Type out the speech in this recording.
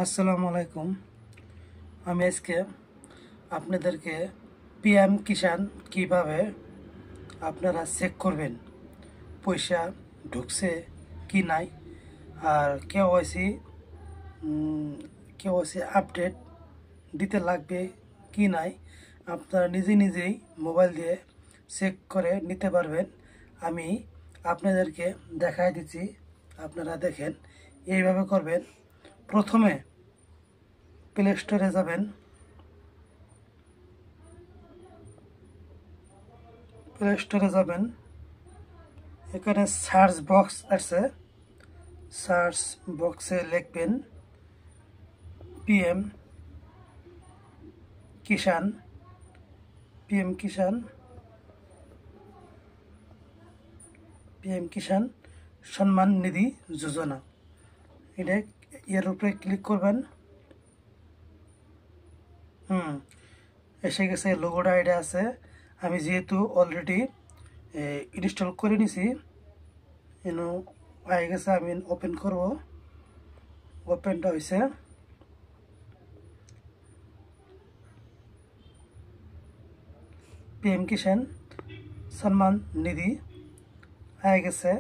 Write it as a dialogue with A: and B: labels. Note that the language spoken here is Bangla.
A: আসসালামু আলাইকুম। আমি আজকে আপনাদেরকে পিএম কিষাণ কিভাবে আপনারা চেক করবেন পয়সা ঢুকছে কি নাই, আর কেওয়াইসি আপডেট দিতে লাগবে কি নাই, আপনারা নিজেই মোবাইল দিয়ে চেক করে নিতে পারবেন। আমি আপনাদেরকে দেখাই দিচ্ছি, আপনারা দেখেন। এইভাবে করবেন। প্রথমে প্লে স্টোরে যাবেন। এখানে সার্চ বক্স আছে। সার্চ বক্সে লিখবেন পিএম কিষাণ সম্মান নিধি যোজনা। এর উপরে ক্লিক করবেন। এসে গেছে, লোগোটা এটা আছে। আমি যেহেতু অলরেডি ইনস্টল করে নিছি, হয়ে গেছে। আমি ওপেন করব। ওপেনটা হয়েছে। পিএম কিষাণ সম্মান নিধি হয়ে গেছে।